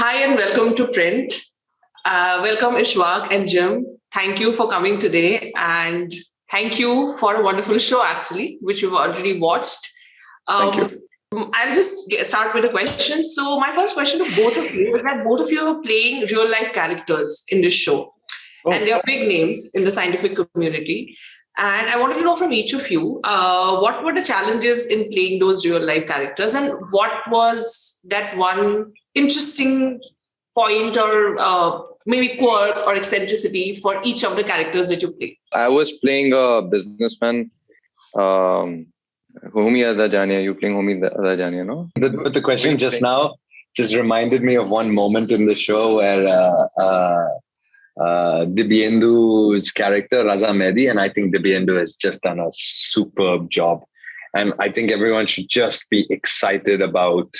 Hi and welcome to Print. Welcome Ishwak and Jim. Thank you for coming today and thank you for a wonderful show actually, which we've already watched. Thank you. I'll just start with a question. So my first question to both of you is that both of you are playing real life characters in this show. And they are big names in the scientific community. And I wanted to know from each of you, what were the challenges in playing those real life characters and what was that one interesting point or maybe quirk or eccentricity for each of the characters that you play? I was playing a businessman, Homi Adajania. You playing Homi Adajania, no? The question just now just reminded me of one moment in the show where Dibyendu's character, Raza Mehdi, and I think Dibyendu has just done a superb job. And I think everyone should just be excited about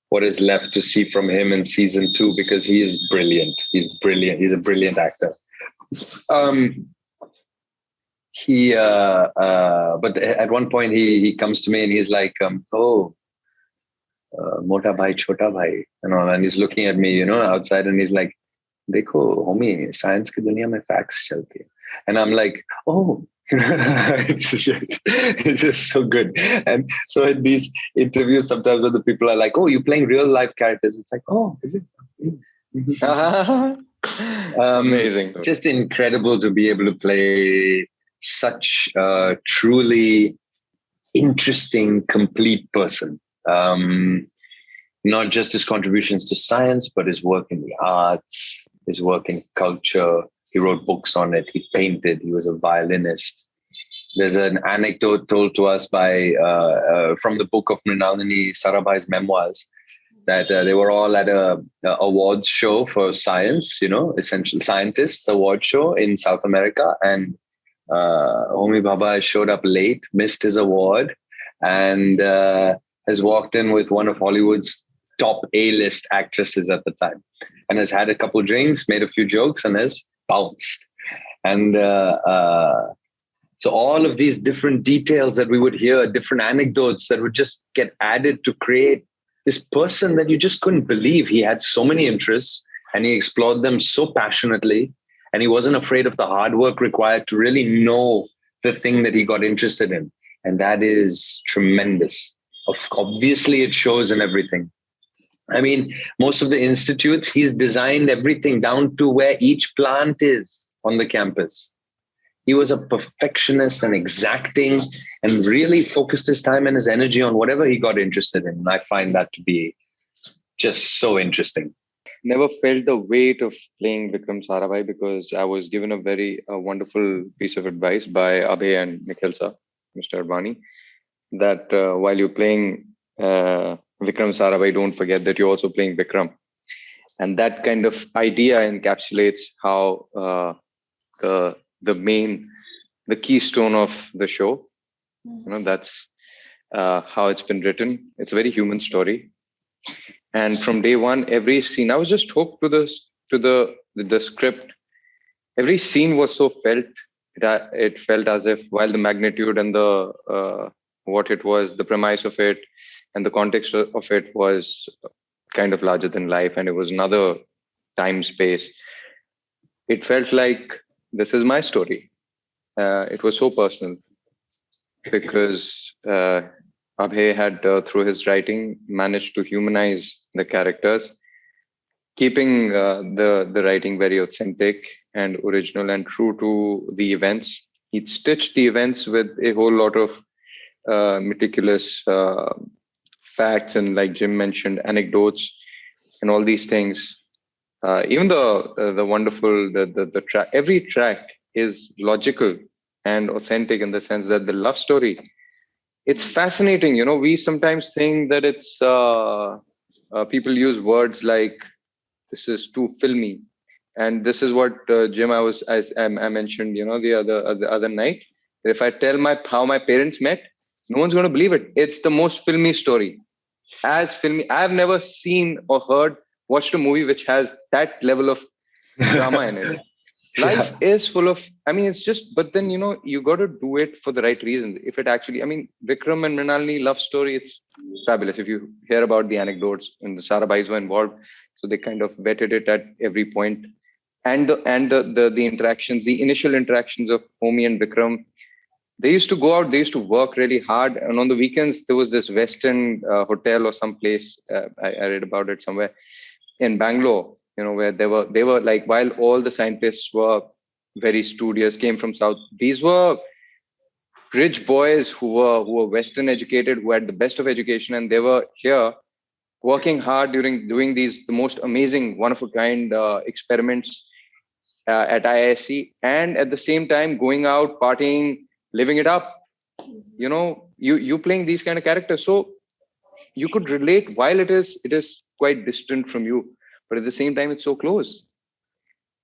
what is left to see from him in season 2 because he is brilliant. He's brilliant. He's a brilliant actor. But at one point he comes to me and he's like, Mota bhai, chota bhai, and he's looking at me, outside, and he's like, Dekho, homie, science ki duniya mein facts chalti hai. And I'm like, it's just so good. And so in these interviews, sometimes when the people are like, you're playing real life characters, it's like, is it? Amazing. Just incredible to be able to play such a truly interesting, complete person. Not just his contributions to science, but his work in the arts, his work in culture. He wrote books on it. He painted. He was a violinist. There's an anecdote told to us by from the book of Mrinalini Sarabhai's memoirs that they were all at a awards show for science, essential scientists award show in South America. And Homi Bhabha showed up late, missed his award, and has walked in with one of Hollywood's top A-list actresses at the time, and has had a couple of drinks, made a few jokes, and has bounced. And so all of these different details that we would hear, different anecdotes that would just get added to create this person that you just couldn't believe. He had so many interests and he explored them so passionately, and he wasn't afraid of the hard work required to really know the thing that he got interested in. And that is tremendous. Obviously, it shows in everything. I mean, most of the institutes, he's designed everything down to where each plant is on the campus. He was a perfectionist and exacting and really focused his time and his energy on whatever he got interested in. And I find that to be just so interesting. Never felt the weight of playing Vikram Sarabhai because I was given a very wonderful piece of advice by Abhay and Nikhil sir, Mr. Arbani, that while you're playing Vikram Sarabhai, don't forget that you're also playing Vikram. And that kind of idea encapsulates how the keystone of the show. That's how it's been written. It's a very human story. And from day one, every scene, I was just hooked to the script. Every scene was so felt. It felt as if while the magnitude and the what it was, the premise of it, and the context of it was kind of larger than life, and it was another time space. It felt like this is my story. It was so personal because Abhay had, through his writing, managed to humanize the characters, keeping the writing very authentic and original and true to the events. He'd stitched the events with a whole lot of meticulous facts and, like Jim mentioned, anecdotes and all these things. Even the wonderful the track, every track is logical and authentic in the sense that the love story, it's fascinating. We sometimes think that it's people use words like this is too filmy, and this is what Jim I mentioned the other night. If I tell how my parents met, no one's going to believe it. It's the most filmy story. As filmy, I've never seen or watched a movie which has that level of drama in it. Life is full of, it's just, but then, you got to do it for the right reasons. If it actually, Vikram and Mrinalini love story, it's fabulous. If you hear about the anecdotes and the Sarabhais were involved, So they kind of vetted it at every point. And the interactions, the initial interactions of Homi and Vikram, they used to go out, they used to work really hard. And on the weekends, there was this Western hotel or some place, I read about it somewhere in Bangalore, where they were like, while all the scientists were very studious, came from South, these were rich boys who were Western educated, who had the best of education, and they were here working hard during doing the most amazing, one of a kind experiments at IISc, and at the same time going out, partying, living it up. You playing these kind of characters, so you could relate. While it is quite distant from you, but at the same time it's so close.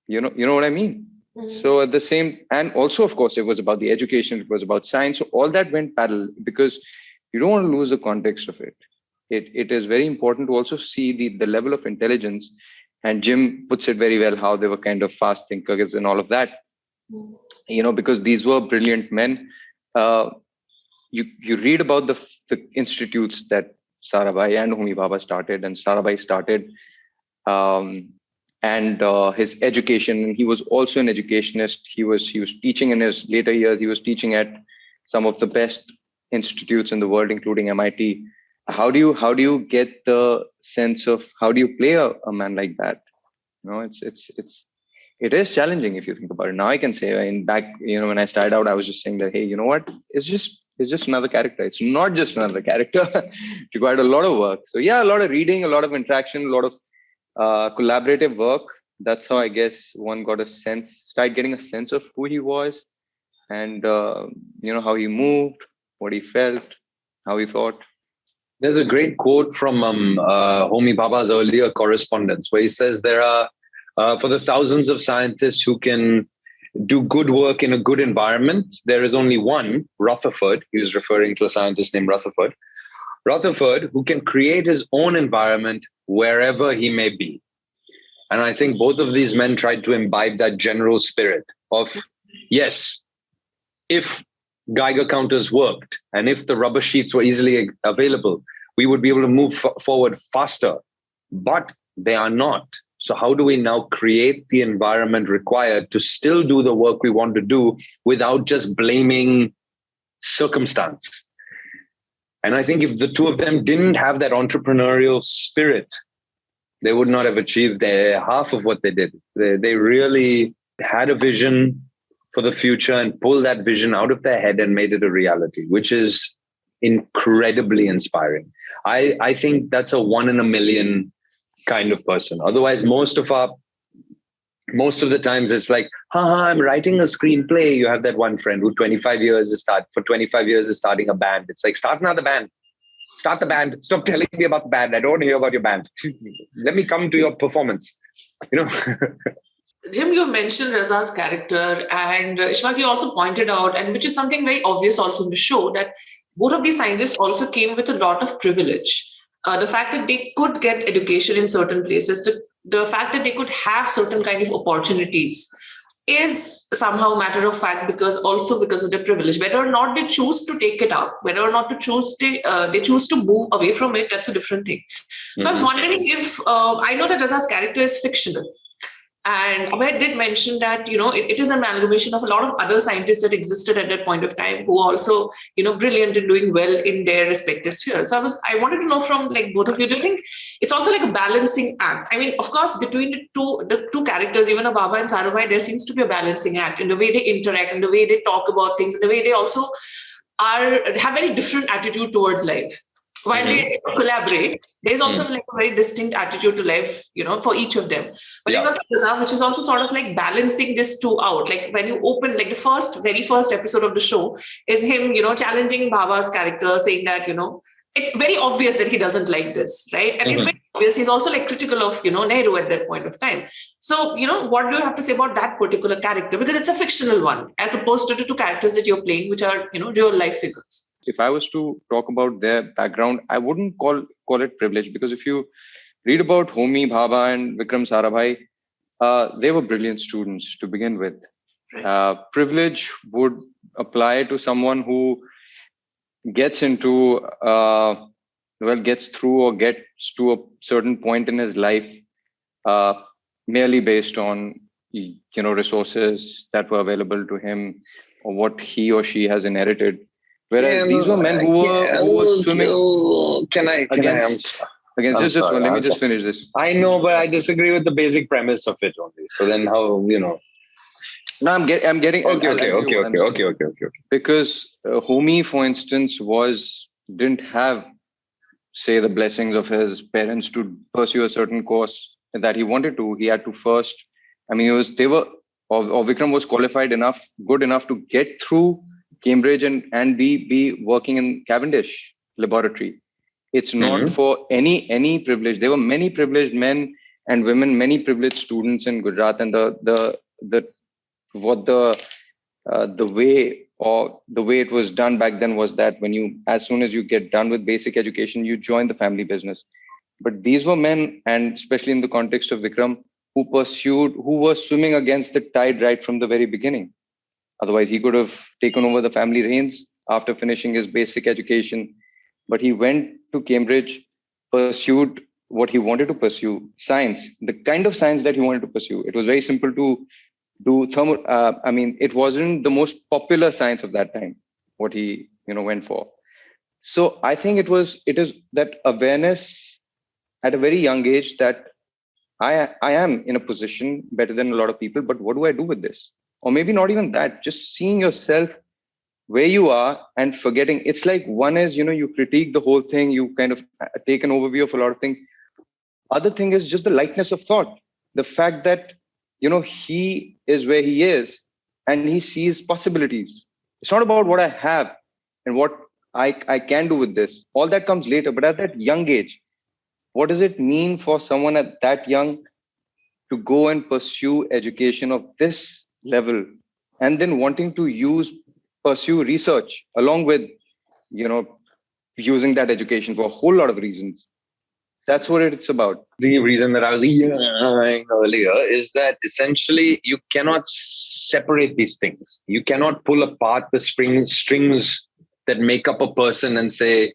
You know what I mean? Mm-hmm. So at the same, and also of course it was about the education, it was about science, so all that went parallel, because you don't want to lose the context of it. It is very important to also see the level of intelligence, and Jim puts it very well, how they were kind of fast thinkers and all of that. Mm-hmm. Because these were brilliant men. You read about the institutes that Sarabhai and Homi Bhabha started, and Sarabhai started, and his education. And he was also an educationist. He was teaching in his later years. He was teaching at some of the best institutes in the world, including MIT. How do you get the sense of how do you play a man like that? It is challenging if you think about it. Now I can say, back, when I started out, I was just saying that, hey, you know what? It's just another character. It's not just another character. It required a lot of work. So yeah, a lot of reading, a lot of interaction, a lot of collaborative work. That's how I guess one started getting a sense of who he was, and how he moved, what he felt, how he thought. There's a great quote from Homi Bhabha's earlier correspondence, where he says there are, for the thousands of scientists who can do good work in a good environment, there is only one, Rutherford. He was referring to a scientist named Rutherford, who can create his own environment wherever he may be. And I think both of these men tried to imbibe that general spirit of, yes, if Geiger counters worked, and if the rubber sheets were easily available, we would be able to move forward faster, but they are not. So how do we now create the environment required to still do the work we want to do without just blaming circumstance? And I think if the two of them didn't have that entrepreneurial spirit, they would not have achieved half of what they did. They really had a vision for the future and pulled that vision out of their head and made it a reality, which is incredibly inspiring. I think that's a 1 in a million kind of person. Otherwise, most of the times it's like, I'm writing a screenplay. You have that one friend who 25 years is starting a band. It's like, start another band. Start the band. Stop telling me about the band. I don't want to hear about your band. Let me come to your performance. Jim, you mentioned Raza's character, and Ishwak, you also pointed out, and which is something very obvious also in the show, that both of these scientists also came with a lot of privilege. The fact that they could get education in certain places, the fact that they could have certain kind of opportunities is somehow a matter of fact, because of their privilege. Whether or not they choose to take it up, whether or not they choose to move away from it, that's a different thing. Mm-hmm. So I was wondering if, I know that Raza's character is fictional. And Abhay did mention that, it is an amalgamation of a lot of other scientists that existed at that point of time, who also, brilliant and doing well in their respective spheres. So I wanted to know from both of you, do you think it's also like a balancing act? I mean, of course, between the two characters, even Bhabha and Sarabhai, there seems to be a balancing act in the way they interact, in the way they talk about things, in the way they also have very different attitude towards life. While they collaborate, there's also a very distinct attitude to life, for each of them. But there's also Raza, which is also sort of like balancing this two out. Like when you open, the very first episode of the show is him, challenging Bhabha's character, saying that, it's very obvious that he doesn't like this, right? And it's very obvious. He's also critical of, Nehru at that point of time. So, what do you have to say about that particular character? Because it's a fictional one, as opposed to the two characters that you're playing, which are, real life figures. If I was to talk about their background, I wouldn't call it privilege, because if you read about Homi Bhabha and Vikram Sarabhai, they were brilliant students to begin with. Privilege would apply to someone who gets through or gets to a certain point in his life merely based on resources that were available to him or what he or she has inherited. Whereas these were men who were swimming against. Again, let me just finish this. I know, but I disagree with the basic premise of it only. So then how, No, I'm getting. Okay. Because Homi, for instance, didn't have, say, the blessings of his parents to pursue a certain course that he wanted to. He had to first. I mean, Vikram was qualified enough, good enough to get through Cambridge and be working in Cavendish laboratory. It's not for any privilege. There were many privileged men and women, many privileged students in Gujarat, and the way it was done back then was that as soon as you get done with basic education, you join the family business. But these were men, and especially in the context of Vikram, who were swimming against the tide right from the very beginning. Otherwise, he could have taken over the family reins after finishing his basic education. But he went to Cambridge, pursued what he wanted to pursue, science, the kind of science that he wanted to pursue. It was very simple to do it wasn't the most popular science of that time, what he, went for. So I think it is that awareness at a very young age that I am in a position better than a lot of people, but what do I do with this? Or maybe not even that, just seeing yourself where you are and forgetting. It's like one is, you critique the whole thing, you kind of take an overview of a lot of things. Other thing is just the lightness of thought. The fact that, he is where he is and he sees possibilities. It's not about what I have and what I can do with this. All that comes later. But at that young age, what does it mean for someone at that young to go and pursue education of this level and then wanting to pursue research along with, using that education for a whole lot of reasons? That's what it's about. The reason that I was saying earlier is that essentially you cannot separate these things. You cannot pull apart the strings that make up a person and say,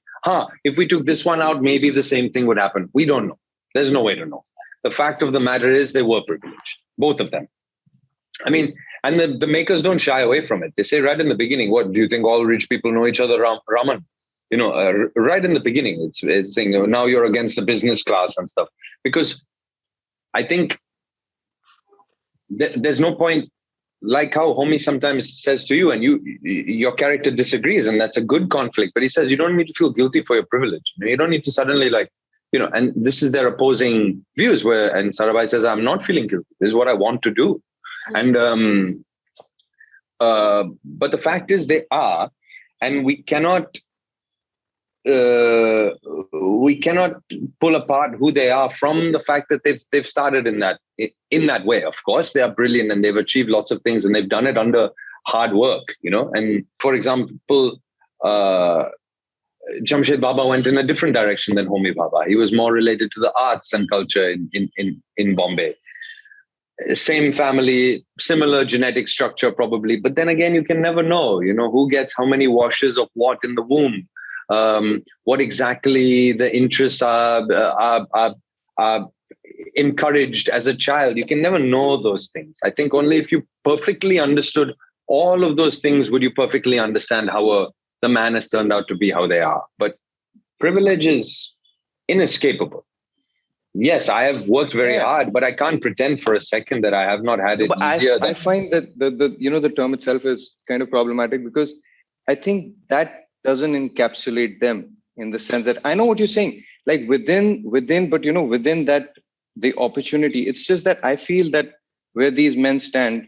if we took this one out, maybe the same thing would happen. We don't know. There's no way to know. The fact of the matter is they were privileged, both of them. I mean, and the makers don't shy away from it. They say right in the beginning, what do you think all rich people know each other, Raman? Right in the beginning, it's saying now you're against the business class and stuff. Because I think there's no point, like how Homi sometimes says to you, and your character disagrees, and that's a good conflict. But he says you don't need to feel guilty for your privilege. You don't need to suddenly and this is their opposing views. And Sarabhai says, I'm not feeling guilty. This is what I want to do. And but the fact is they are, and we cannot pull apart who they are from the fact that they've started in that way. Of course, they are brilliant and they've achieved lots of things and they've done it under hard work, And for example, Jamshed Bhabha went in a different direction than Homi Bhabha. He was more related to the arts and culture in Bombay. Same family, similar genetic structure probably, but then again, you can never know, who gets how many washes of what in the womb. What exactly the interests are encouraged as a child. You can never know those things. I think only if you perfectly understood all of those things would you perfectly understand how the man has turned out to be how they are. But privilege is inescapable. Yes, I have worked very hard, but I can't pretend for a second that I have not had it easier. I find that the term itself is kind of problematic because I think that doesn't encapsulate them in the sense that I know what you're saying, like within, but within that, the opportunity, it's just that I feel that where these men stand,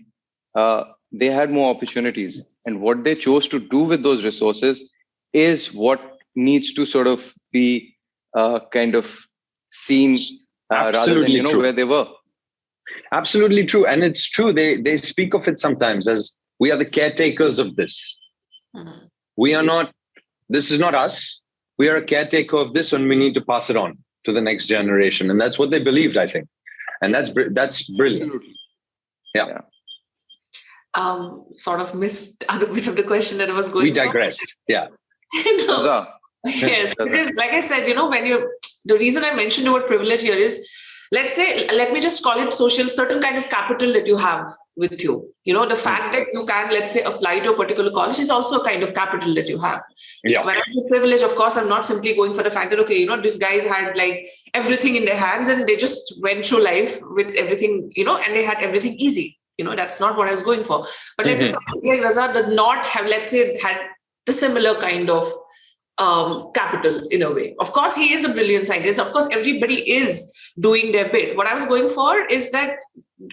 they had more opportunities, and what they chose to do with those resources is what needs to sort of be kind of seen rather than, true. Where they were. Absolutely true. And it's true. They speak of it sometimes as we are the caretakers of this. Mm-hmm. We are not, this is not us. We are a caretaker of this and we need to pass it on to the next generation. And that's what they believed, I think. And that's brilliant. Yeah. Sort of missed a bit of the question that I was going We digressed. Yeah. Yes, because like I said, when the reason I mentioned the word privilege here is let's say, let me just call it social, certain kind of capital that you have with you. The fact that you can, let's say, apply to a particular college is also a kind of capital that you have. Yeah. When I say privilege, of course, I'm not simply going for the fact that, okay, these guys had like everything in their hands and they just went through life with everything, and they had everything easy. That's not what I was going for. But let's say somebody like Raza did not have, let's say, had the similar kind of capital in a way. Of course, he is a brilliant scientist. Of course, everybody is doing their bit. What I was going for is that,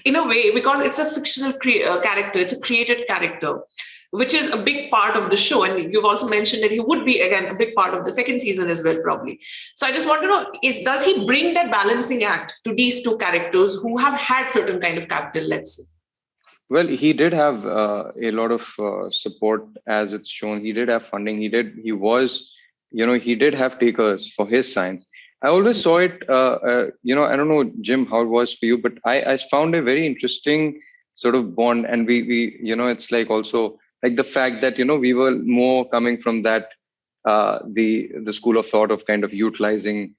in a way, because it's a fictional character, it's a created character, which is a big part of the show. And you've also mentioned that he would be, again, a big part of the second season as well, probably. So I just want to know, does he bring that balancing act to these two characters who have had certain kind of capital, let's say? Well, he did have a lot of support, as it's shown. He did have funding. He did have takers for his science. I always saw it, I don't know, Jim, how it was for you, but I found a very interesting sort of bond. And we it's like also like the fact that, we were more coming from that, the school of thought of kind of utilizing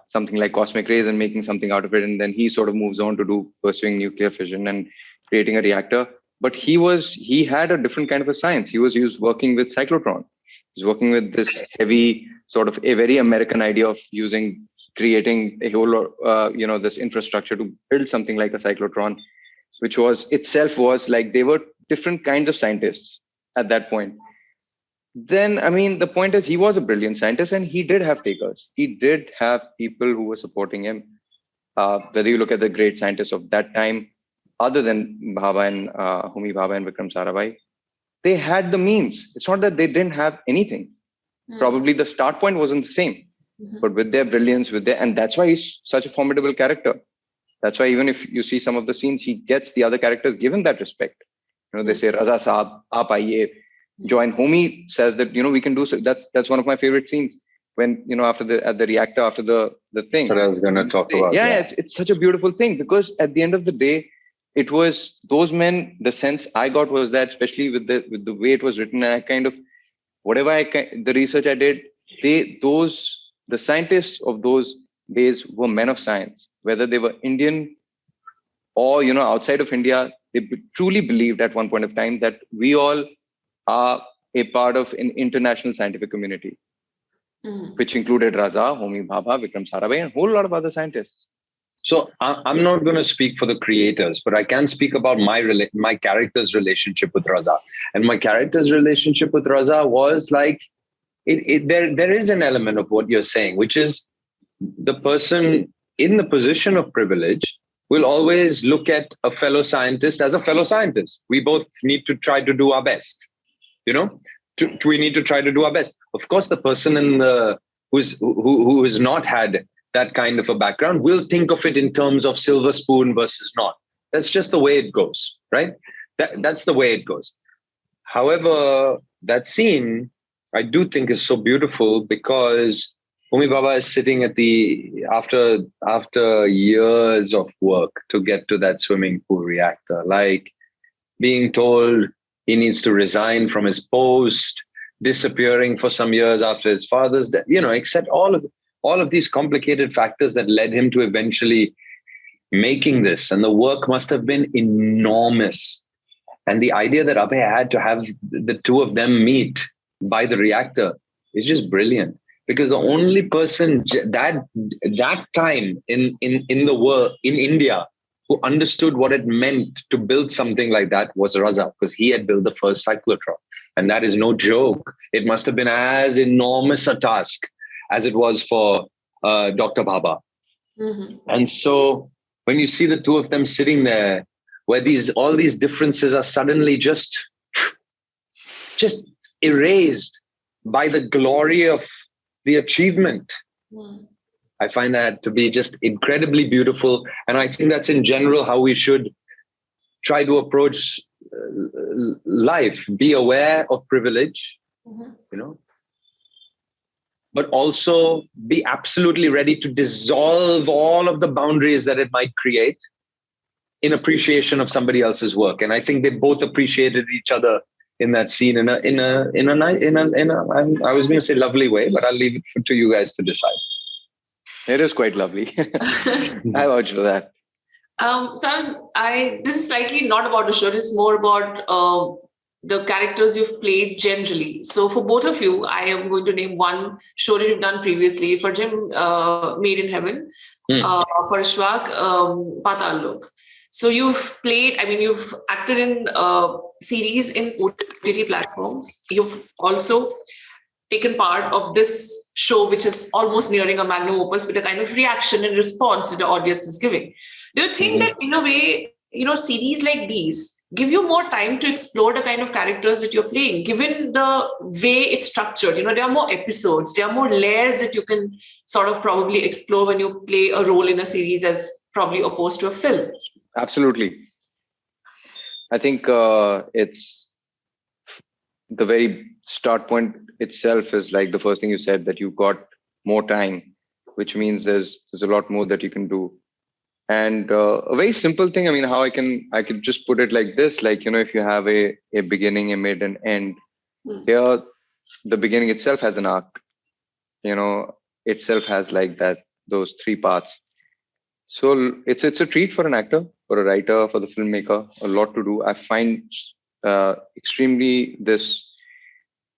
something like cosmic rays and making something out of it. And then he sort of moves on to pursuing nuclear fission and creating a reactor. But he had a different kind of a science. He was working with cyclotron. He's working with this heavy sort of a very American idea of creating a whole, this infrastructure to build something like a cyclotron, which was like they were different kinds of scientists at that point. Then, I mean, the point is he was a brilliant scientist and he did have takers. He did have people who were supporting him. Whether you look at the great scientists of that time, other than Bhabha and Homi Bhabha and Vikram Sarabhai, they had the means. It's not that they didn't have anything. Probably the start point wasn't the same, but with their brilliance, and that's why he's such a formidable character. That's why even if you see some of the scenes, he gets the other characters given that respect. They say, Raza Saab, aap aiye. Join. Homi says that, we can do so. That's one of my favorite scenes when, at the reactor, after the thing. So I was going to talk about. Yeah, it's such a beautiful thing because at the end of the day, it was those men. The sense I got was that, especially with the way it was written, and I kind of, the research I did, the scientists of those days were men of science, whether they were Indian or, outside of India. They truly believed at one point of time that we all are a part of an international scientific community, which included Raza, Homi Bhabha, Vikram Sarabhai, and a whole lot of other scientists. So I'm not going to speak for the creators, but I can speak about my character's relationship with Raza. And my character's relationship with Raza was like, there is an element of what you're saying, which is the person in the position of privilege will always look at a fellow scientist as a fellow scientist. We both need to try to do our best. We need to try to do our best. Of course, the person who has not had that kind of a background will think of it in terms of silver spoon versus not. That's just the way it goes, right? That's the way it goes. However, that scene I do think is so beautiful because Homi Bhabha is sitting at after years of work to get to that swimming pool reactor, like being told he needs to resign from his post, disappearing for some years after his father's death, except all of these complicated factors that led him to eventually making this. And the work must have been enormous. And the idea that Abhay had to have the two of them meet by the reactor is just brilliant. Because the only person that time in the world, in India, who understood what it meant to build something like that was Raza, because he had built the first cyclotron. And that is no joke. It must have been as enormous a task as it was for Dr. Bhabha. And so when you see the two of them sitting there, where all these differences are suddenly just erased by the glory of the achievement. I find that to be just incredibly beautiful. And I think that's in general how we should try to approach life. Be aware of privilege, but also be absolutely ready to dissolve all of the boundaries that it might create in appreciation of somebody else's work. And I think they both appreciated each other in that scene in a I was going to say lovely way, but I'll leave it to you guys to decide. It is quite lovely. I vouch for that. This is slightly not about the show. It's more about the characters you've played generally. So for both of you, I am going to name one show that you've done previously. For Jim, Made in Heaven. For Ishwak, Patal Lok. So you've acted in series in OTT platforms. You've also taken part of this show, which is almost nearing a magnum opus, with a kind of reaction and response that the audience is giving. Do you think that in a way, series like these give you more time to explore the kind of characters that you're playing, given the way it's structured? There are more episodes, there are more layers that you can sort of probably explore when you play a role in a series as probably opposed to a film. Absolutely. I think it's the very start point itself is like the first thing you said, that you've got more time, which means there's a lot more that you can do. And a very simple thing, how I could just put it like this, like, if you have a beginning, a mid, and end, here, the beginning itself has an arc, itself has like that, those three parts. So it's a treat for an actor, for a writer, for the filmmaker, a lot to do. I find extremely this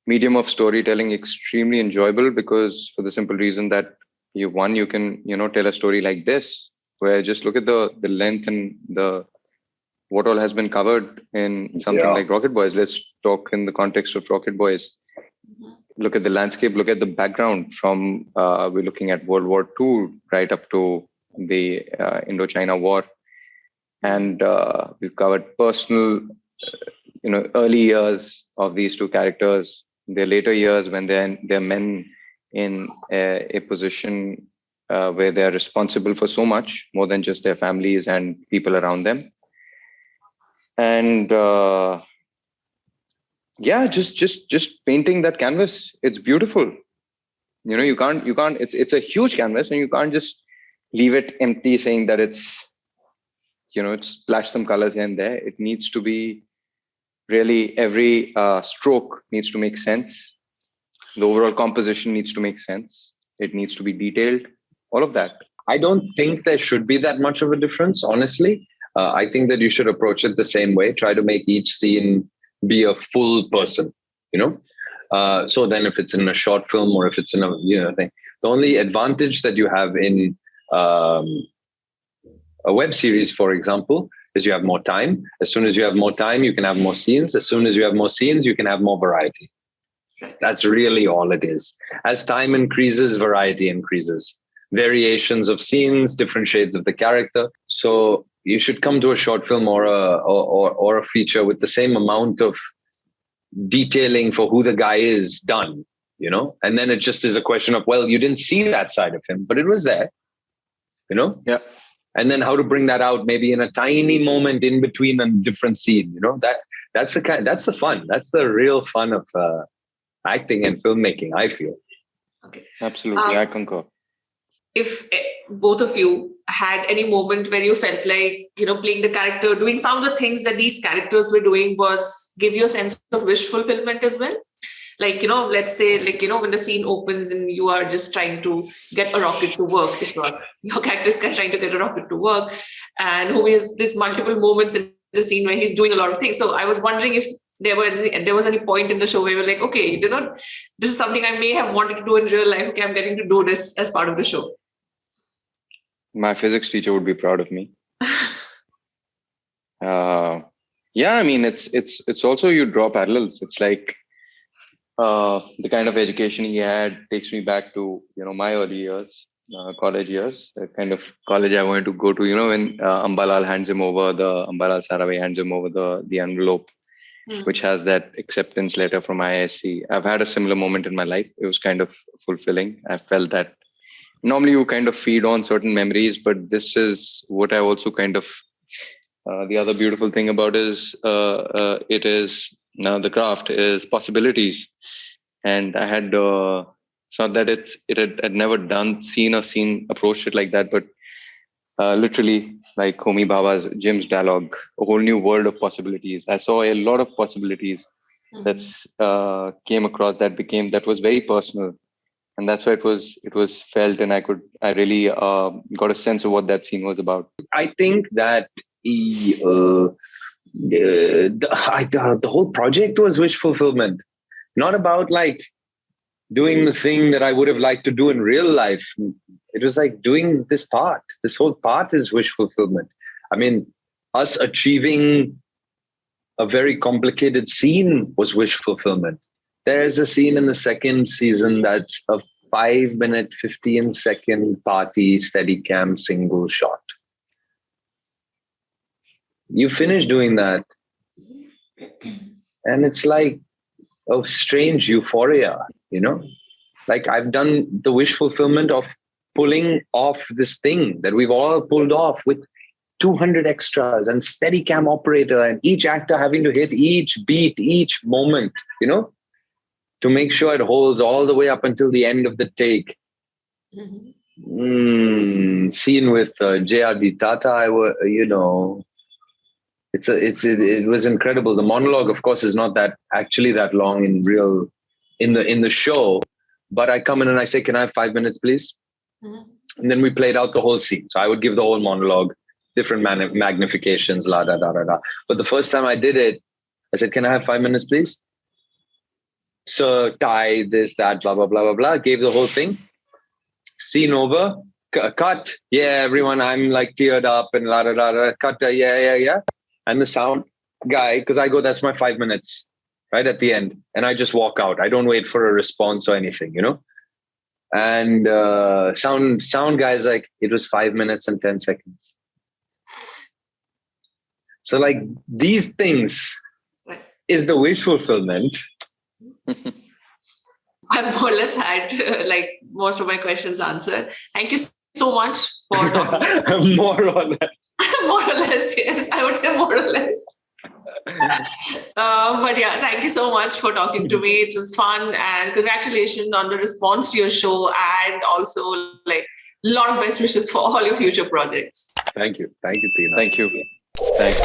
medium of storytelling extremely enjoyable, because for the simple reason that you can, tell a story like this, where just look at the length and what all has been covered in something like Rocket Boys. Let's talk in the context of Rocket Boys. Look at the landscape, look at the background from, we're looking at World War II right up to the Indochina War. And we've covered personal, early years of these two characters, their later years when they're men in a position where they're responsible for so much more than just their families and people around them. And just painting that canvas, it's beautiful. You can't, it's a huge canvas, and you can't just leave it empty saying that it's, splash some colors here and there. It needs to be really, every stroke needs to make sense. The overall composition needs to make sense. It needs to be detailed. All of that. I don't think there should be that much of a difference, honestly. I think that you should approach it the same way. Try to make each scene be a full person, So then if it's in a short film or if it's in a thing, the only advantage that you have in a web series, for example, is you have more time. As soon as you have more time, you can have more scenes. As soon as you have more scenes, you can have more variety. That's really all it is. As time increases, variety increases. Variations of scenes, different shades of the character. So you should come to a short film or a feature with the same amount of detailing for who the guy is done, and then it just is a question of, well, you didn't see that side of him, but it was there, Yeah. And then how to bring that out, maybe in a tiny moment in between a different scene, that's the fun. That's the real fun of acting and filmmaking, I feel. Okay. Absolutely. I concur. If both of you had any moment where you felt like, playing the character, doing some of the things that these characters were doing give you a sense of wish fulfillment as well? Like, let's say, when the scene opens and you are just trying to get a rocket to work, your character is trying to get a rocket to work, and Homi has this multiple moments in the scene where he's doing a lot of things. So I was wondering if there was any point in the show where you're like, okay, this is something I may have wanted to do in real life. Okay, I'm getting to do this as part of the show. My physics teacher would be proud of me. It's also, you draw parallels. It's like the kind of education he had takes me back to, my early years, college years, the kind of college I wanted to go to, when Ambalal hands him over, Ambalal Sarabhai hands him over the envelope, which has that acceptance letter from IISc. I've had a similar moment in my life. It was kind of fulfilling. I felt that normally you kind of feed on certain memories, but this is what I also kind of, the other beautiful thing about it is now the craft is possibilities. And I had, it's not that I'd never seen a scene approached it like that, but literally like Homi Bhabha's Jim's dialogue, a whole new world of possibilities. I saw a lot of possibilities that's came across that was very personal. And that's why it was felt, and I really got a sense of what that scene was about. I think that the whole project was wish fulfillment, not about like doing the thing that I would have liked to do in real life. It was like doing this part. This whole part is wish fulfillment. I mean, us achieving a very complicated scene was wish fulfillment. There's a scene in the second season that's a 5-minute, 15-second party Steadicam single shot. You finish doing that, and it's like a strange euphoria, you know? Like I've done the wish fulfillment of pulling off this thing that we've all pulled off with 200 extras and Steadicam operator and each actor having to hit each beat, each moment, you know, to make sure it holds all the way up until the end of the take. Scene with J.R.D. Tata, it was incredible. The monologue, of course, is not that long in the show, but I come in and I say, can I have 5 minutes, please? And then we played out the whole scene. So I would give the whole monologue, different magnifications, la da da da da. But the first time I did it, I said, can I have 5 minutes, please? So tie this, that, blah, blah, blah, blah, blah. Gave the whole thing. Scene over. Cut. Yeah, everyone, I'm like teared up and la da da da. Cut. Yeah. And the sound guy, because I go, that's my 5 minutes, right at the end. And I just walk out. I don't wait for a response or anything, you know? And sound guy's like, it was 5 minutes and 10 seconds. So like these things is the wish fulfillment. I've more or less had like most of my questions answered. Thank you so much for talking. More or less. More or less, yes. I would say more or less. But yeah, thank you so much for talking to me. It was fun, and congratulations on the response to your show, and also like a lot of best wishes for all your future projects. Thank you, Tina. Thank you. Thanks.